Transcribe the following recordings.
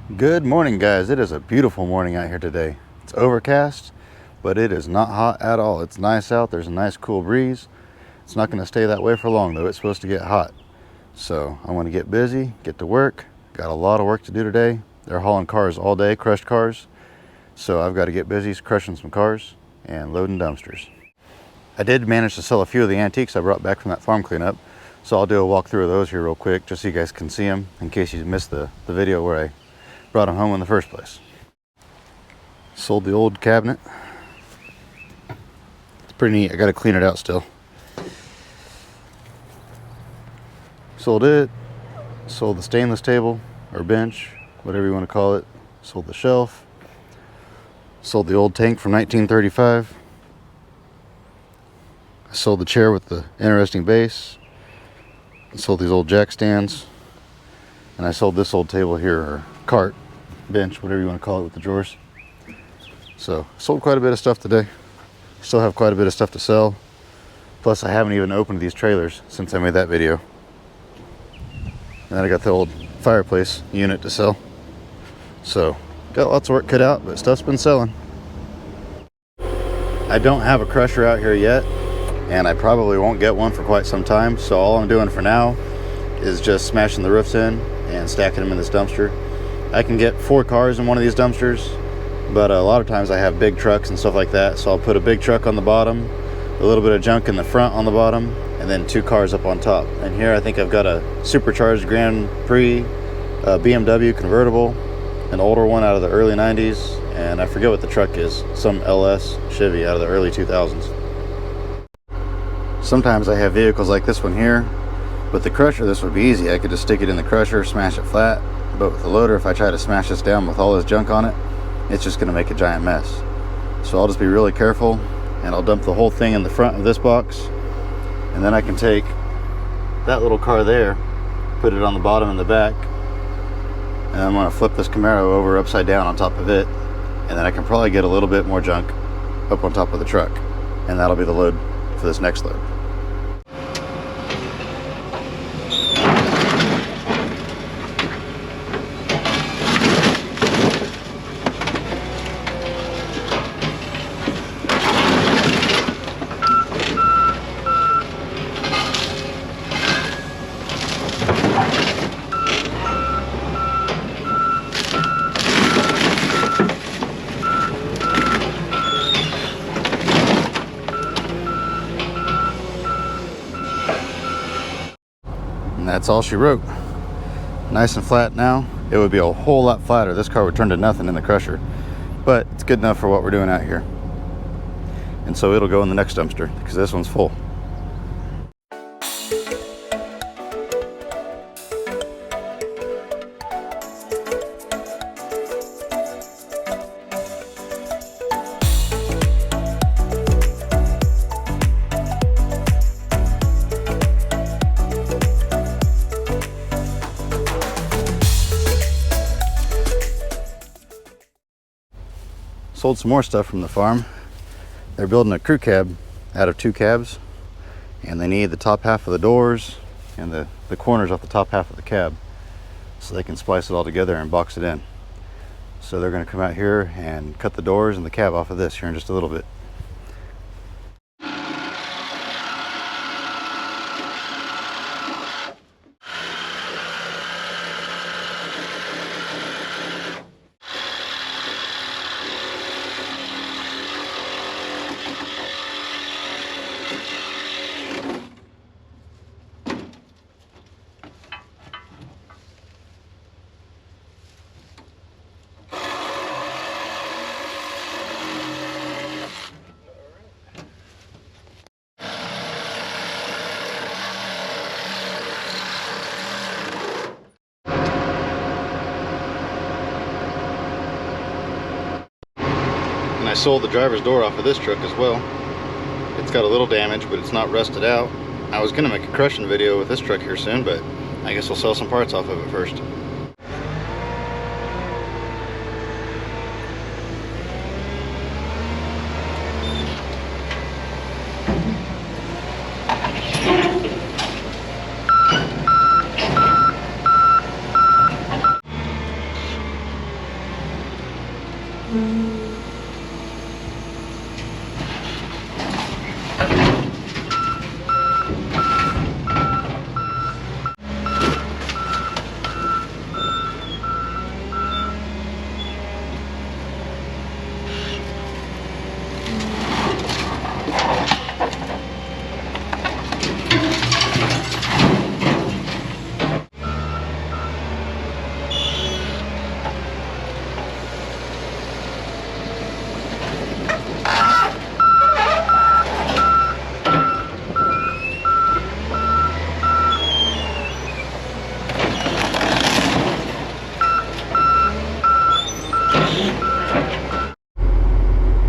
Good morning, guys. It is a beautiful morning out here today. It's overcast, but it is not hot at all. It's nice out. There's a nice cool breeze. It's not going to stay that way for long though. It's supposed to get hot. So I want to get busy, get to work. Got a lot of work to do today. They're hauling cars all day, crushed cars. So I've got to get busy crushing some cars and loading dumpsters. I did manage to sell a few of the antiques I brought back from that farm cleanup. So I'll do a walkthrough of those here real quick just so you guys can see them in case you missed the video where I brought them home in the first place. Sold the old cabinet. It's pretty neat. I got to clean it out still. Sold it. Sold the stainless table or bench, whatever you want to call it. Sold the shelf. Sold the old tank from 1935. I sold the chair with the interesting base. I sold these old jack stands. And I sold this old table here, or cart, bench, whatever you want to call it, with the drawers. So sold quite a bit of stuff today. Still have quite a bit of stuff to sell. Plus I haven't even opened these trailers since I made that video. And then I got the old fireplace unit to sell. So got lots of work cut out, but stuff's been selling. I don't have a crusher out here yet, and I probably won't get one for quite some time. So all I'm doing for now is just smashing the roofs in and stacking them in this dumpster. I can get 4 cars in one of these dumpsters, but a lot of times I have big trucks and stuff like that. So I'll put a big truck on the bottom, a little bit of junk in the front on the bottom, and then 2 cars up on top. And here I think I've got a supercharged Grand Prix, a BMW convertible, an older one out of the early 90s, and I forget what the truck is, some LS Chevy out of the early 2000s. Sometimes I have vehicles like this one here. With the crusher, this would be easy. I could just stick it in the crusher, smash it flat. But with the loader, if I try to smash this down with all this junk on it, it's just going to make a giant mess. So I'll just be really careful, and I'll dump the whole thing in the front of this box. And then I can take that little car there, put it on the bottom and the back, and I'm going to flip this Camaro over upside down on top of it. And then I can probably get a little bit more junk up on top of the truck. And that'll be the load for this next load. And that's all she wrote. Nice and flat now. It would be a whole lot flatter. This car would turn to nothing in the crusher, but it's good enough for what we're doing out here. And so it'll go in the next dumpster because this one's full. Sold some more stuff from the farm. They're building a crew cab out of 2 cabs, and they need the top half of the doors and the corners off the top half of the cab so they can splice it all together and box it in. So they're going to come out here and cut the doors and the cab off of this here in just a little bit. And I sold the driver's door off of this truck as well. It's got a little damage, but it's not rusted out. I was gonna make a crushing video with this truck here soon, but I guess we'll sell some parts off of it first.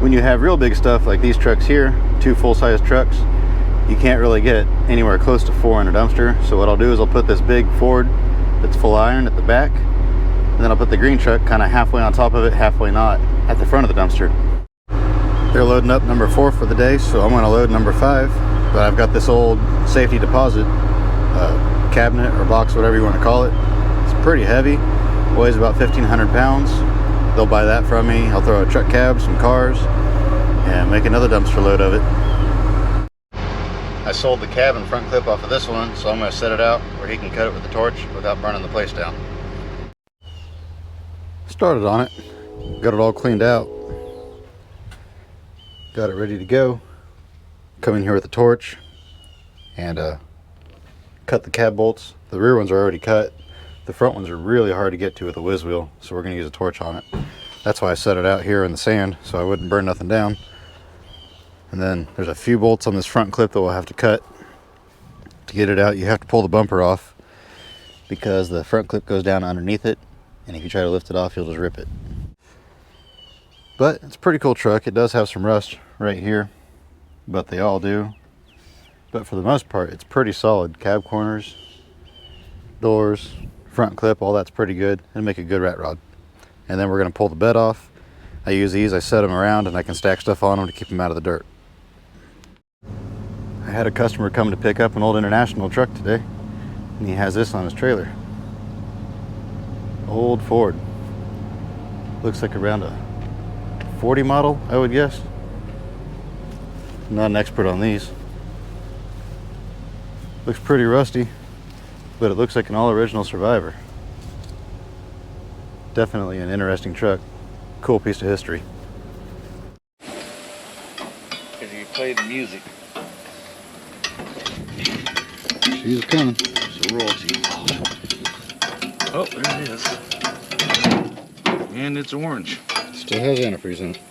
When you have real big stuff like these trucks here, 2 full-size trucks, you can't really get anywhere close to 4 in a dumpster. So what I'll do is I'll put this big Ford that's full iron at the back, and then I'll put the green truck kind of halfway on top of it, halfway not, at the front of the dumpster. They're loading up number 4 for the day, so I'm going to load number 5. But I've got this old safety deposit cabinet or box, whatever you want to call it. It's pretty heavy, weighs about 1,500 pounds. They'll buy that from me. I'll throw a truck cab, some cars, and make another dumpster load of it. I sold the cab and front clip off of this one, so I'm going to set it out where he can cut it with the torch without burning the place down. Started on it, got it all cleaned out, got it ready to go. Come in here with the torch and cut the cab bolts. The rear ones are already cut. The front ones are really hard to get to with a whiz wheel, so we're going to use a torch on it. That's why I set it out here in the sand, so I wouldn't burn nothing down. And then there's a few bolts on this front clip that we'll have to cut. To get it out, you have to pull the bumper off because the front clip goes down underneath it, and if you try to lift it off, you'll just rip it. But it's a pretty cool truck. It does have some rust right here, but they all do. But for the most part, it's pretty solid. Cab corners, doors, front clip, all that's pretty good. It'll make a good rat rod. And then we're going to pull the bed off. I use these, I set them around, and I can stack stuff on them to keep them out of the dirt. I had a customer come to pick up an old International truck today, and he has this on his trailer. Old Ford. Looks like around a 40 model, I would guess. I'm not an expert on these. Looks pretty rusty, but it looks like an all original Survivor. Definitely an interesting truck. Cool piece of history. Because you play the music. She's coming. It's a royalty. Oh, there it is. And it's orange. Still has antifreeze in it.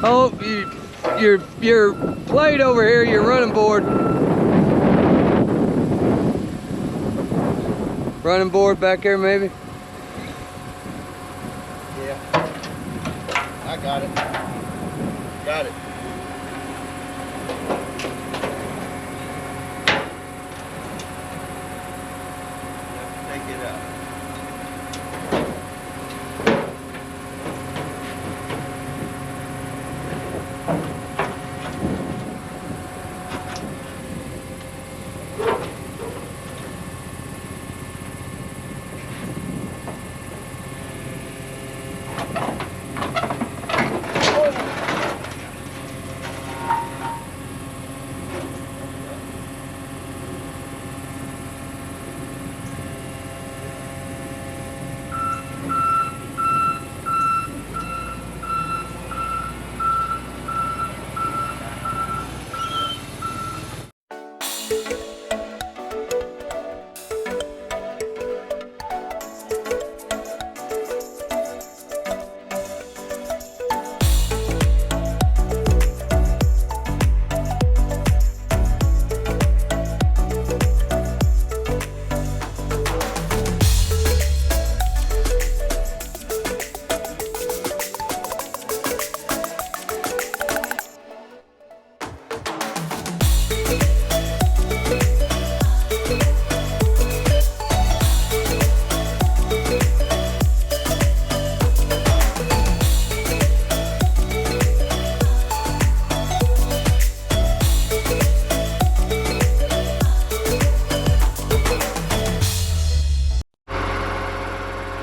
Oh, your plate over here, your running board. Running board back there, maybe? Yeah. I got it. Got it. Take it out.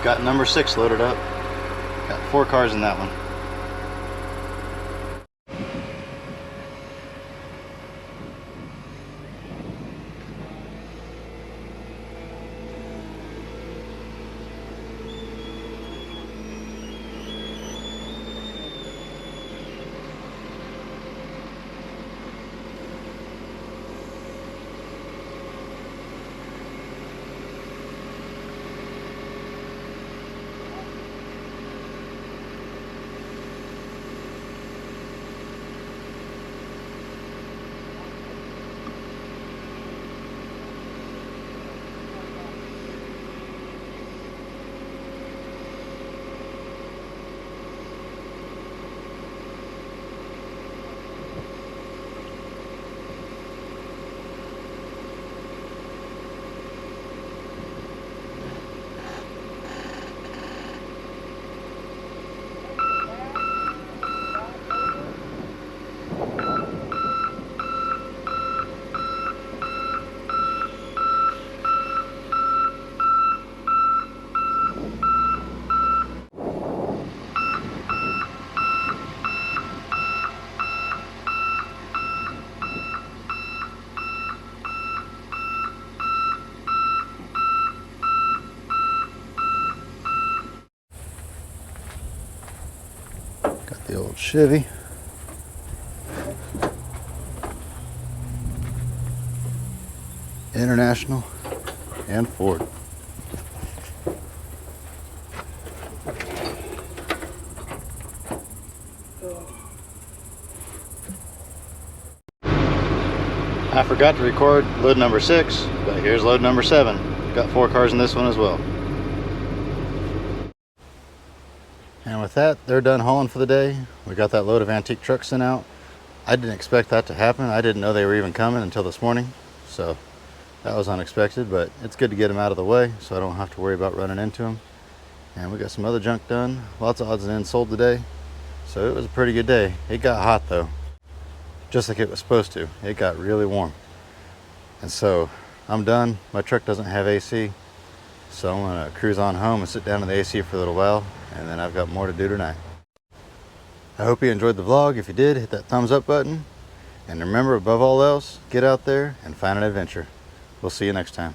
Got number 6 loaded up. Got 4 cars in that one. The old Chevy. International and Ford. I forgot to record load number 6, but here's load number 7. Got 4 cars in this one as well. And with that, they're done hauling for the day. We got that load of antique trucks sent out. I didn't expect that to happen. I didn't know they were even coming until this morning. So that was unexpected, but it's good to get them out of the way so I don't have to worry about running into them. And we got some other junk done. Lots of odds and ends sold today. So it was a pretty good day. It got hot though, just like it was supposed to. It got really warm. And so I'm done. My truck doesn't have AC. So I'm gonna cruise on home and sit down in the AC for a little while, and then I've got more to do tonight. I hope you enjoyed the vlog. If you did, hit that thumbs up button. And remember, above all else, get out there and find an adventure. We'll see you next time.